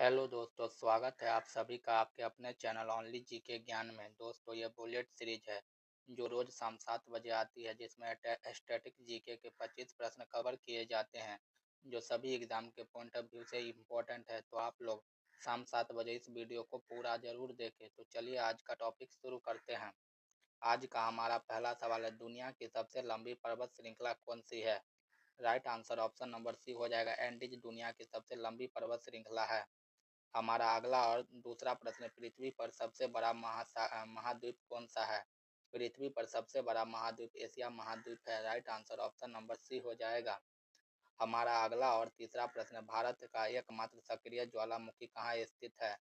Hello दोस्तों, स्वागत है आप सभी का आपके अपने चैनल ओनली जी के ज्ञान में। दोस्तों, ये बुलेट सीरीज है जो रोज शाम 7 बजे आती है, जिसमें स्टैटिक जीके के 25 प्रश्न कवर किए जाते हैं जो सभी एग्जाम के पॉइंट ऑफ व्यू से इम्पोर्टेंट है। तो आप लोग शाम 7 बजे इस वीडियो को पूरा जरूर देखें। तो चलिए आज का टॉपिक शुरू करते हैं। आज का हमारा पहला सवाल है, दुनिया की सबसे लंबी पर्वत श्रृंखला कौन सी है? Right answer option number C हो जाएगा, एंडीज दुनिया की सबसे लंबी पर्वत श्रृंखला है। हमारा अगला और दूसरा प्रश्न, पृथ्वी पर सबसे बड़ा महाद्वीप कौन सा है? पृथ्वी पर सबसे बड़ा महाद्वीप एशिया महाद्वीप है। Right answer option number C हो जाएगा। हमारा अगला और तीसरा प्रश्न, भारत का एकमात्र सक्रिय ज्वालामुखी कहाँ स्थित है?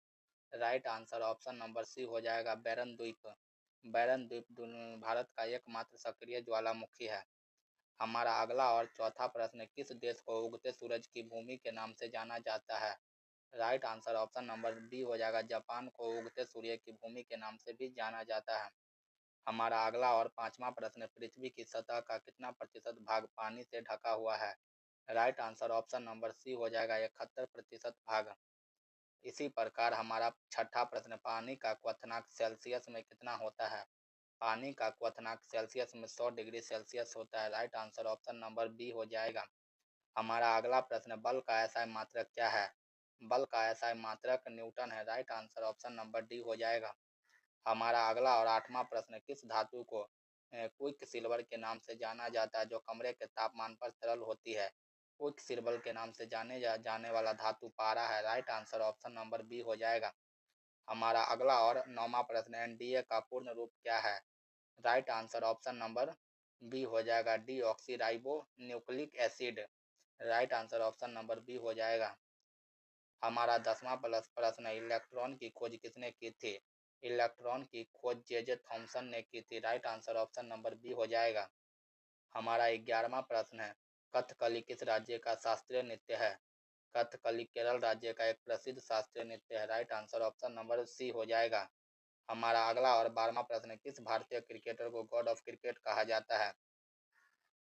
Right answer option number C हो जाएगा, बैरन द्वीप। बैरन द्वीप भारत का एकमात्र सक्रिय ज्वालामुखी है। हमारा अगला और चौथा प्रश्न, किस देश को उगते सूरज की भूमि के नाम से जाना जाता है? Right answer option number B हो जाएगा, जापान को उगते सूर्य की भूमि के नाम से भी जाना जाता है। हमारा अगला और पांचवा प्रश्न, पृथ्वी की सतह का कितना प्रतिशत भाग पानी से ढका हुआ है? Right answer option number C हो जाएगा, 71% भाग। इसी प्रकार हमारा छठा प्रश्न, पानी का क्वथनांक सेल्सियस में कितना होता है? पानी का क्वथनांक सेल्सियस में 100 डिग्री सेल्सियस होता है। Right answer option number B हो जाएगा। हमारा अगला प्रश्न, बल का एसआई मात्रक क्या है? बल का एसआई मात्रक न्यूटन है। Right answer option number D हो जाएगा। हमारा अगला और आठवां प्रश्न, किस धातु को क्विक सिल्वर के नाम से जाना जाता है जो कमरे के तापमान पर तरल होती है? क्विक सिल्वर के नाम से जाने वाला धातु पारा है। Right answer option number B हो जाएगा। हमारा अगला और नौवां प्रश्न, एनडीए का पूर्ण रूप क्या है? Right answer option number B हो जाएगा, deoxyribonucleic acid. Right answer option number B हो जाएगा। हमारा 10वां प्लस प्रश्न, इलेक्ट्रॉन की खोज किसने की थी? इलेक्ट्रॉन की खोज जे थॉमसन ने की थी। Right answer option number B हो जाएगा। हमारा 11वां प्रश्न है, कथकली किस राज्य का शास्त्रीय नृत्य है? कथकली केरल राज्य का एक प्रसिद्ध शास्त्रीय नृत्य है। Right answer option number C हो जाएगा। हमारा अगला और 12वां प्रश्न, किस भारतीय क्रिकेटर को गॉड ऑफ क्रिकेट कहा जाता है?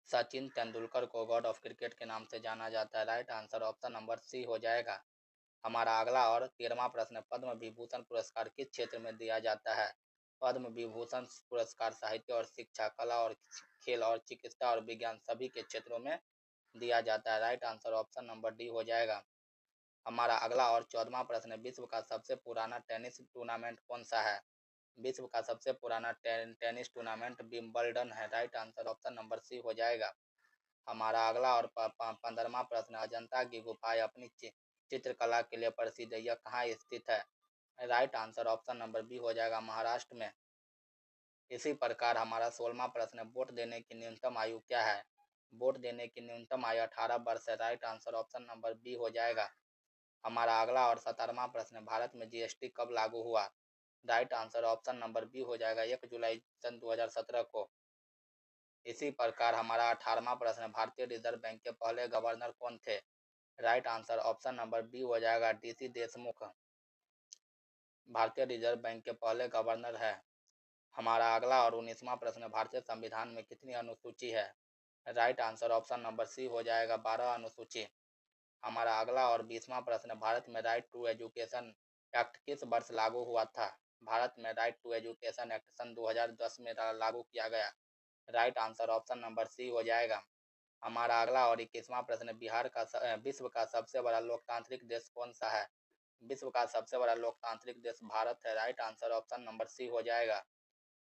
सचिन तेंदुलकर को गॉड ऑफ क्रिकेट के नाम से जाना जाता है। Right answer option number C हो जाएगा। हमारा अगला और 13वां प्रश्न, पद्म विभूषण पुरस्कार किस क्षेत्र में दिया जाता है? पद्म विभूषण पुरस्कार साहित्य और शिक्षा, कला और खेल और चिकित्सा और विज्ञान सभी के क्षेत्रों में दिया जाता है। Right answer option number D हो जाएगा। हमारा अगला और 14वां प्रश्न, विश्व का सबसे पुराना टेनिस टूर्नामेंट कौन सा है? विश्व का सबसे पुराना टेनिस टूर्नामेंट विंबलडन है। Right answer option number C हो जाएगा। हमारा अगला और 15वां प्रश्न, अजंता की गुफाएं अपनी चित्रकला के लिए प्रसिद्ध है, यह कहाँ स्थित है? Right answer option number B हो जाएगा, महाराष्ट्र में। इसी प्रकार हमारा 16वां प्रश्न, वोट देने की न्यूनतम आयु क्या है? वोट देने की न्यूनतम आयु 18 वर्ष है। Right answer option number B हो जाएगा। हमारा अगला और 17वां प्रश्न, भारत में जीएसटी कब लागू हुआ? Right answer option number B हो जाएगा, 1 जुलाई सन 2017 को। इसी प्रकार हमारा 18वां प्रश्न, भारतीय रिजर्व बैंक के पहले गवर्नर कौन थे? Right answer option number B हो जाएगा, डीसी देशमुख भारतीय रिजर्व बैंक के पहले गवर्नर है। हमारा अगला और 19वां प्रश्न, भारतीय संविधान में कितनी अनुसूची है? Right answer option number C हो जाएगा, 12 अनुसूची। हमारा अगला और 20वां प्रश्न, भारत में राइट टू एजुकेशन एक्ट किस वर्ष लागू हुआ था? भारत में राइट टू एजुकेशन एक्ट सन 2010 में लागू किया गया। Right answer option number C हो जाएगा। हमारा अगला और 21वां प्रश्न, विश्व का सबसे बड़ा लोकतांत्रिक देश कौन सा है? विश्व का सबसे बड़ा लोकतांत्रिक देश भारत है। Right answer option number C हो जाएगा।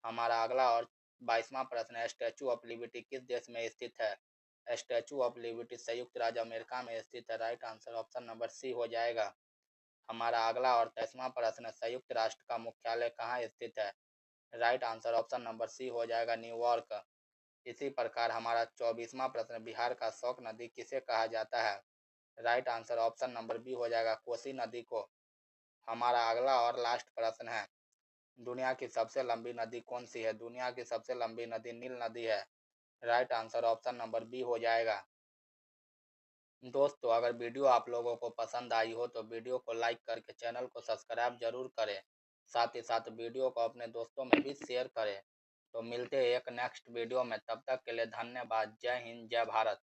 हमारा अगला और 22वां प्रश्न, स्टैचू ऑफ लिबर्टी किस देश में स्थित है? स्टैचू ऑफ लिबर्टी संयुक्त राज्य अमेरिका में स्थित है। Right answer option number C हो जाएगा। हमारा अगला और 23वां प्रश्न, संयुक्त राष्ट्र का मुख्यालय कहाँ स्थित है? Right answer option number C हो जाएगा, न्यूयॉर्क। इसी प्रकार हमारा 24वां प्रश्न, बिहार का शोक नदी किसे कहा जाता है? Right answer option number B हो जाएगा, कोसी नदी को। हमारा अगला और लास्ट प्रश्न है, दुनिया की सबसे लंबी नदी कौन सी है? दुनिया की सबसे लंबी नदी नील नदी है। Right answer option number B हो जाएगा। दोस्तों, अगर वीडियो आप लोगों को पसंद आई हो तो वीडियो को लाइक करके चैनल को सब्सक्राइब जरूर करें। साथ ही साथ वीडियो को अपने दोस्तों में भी शेयर करें। तो मिलते हैं एक नेक्स्ट वीडियो में, तब तक के लिए धन्यवाद। जय हिंद, जय भारत।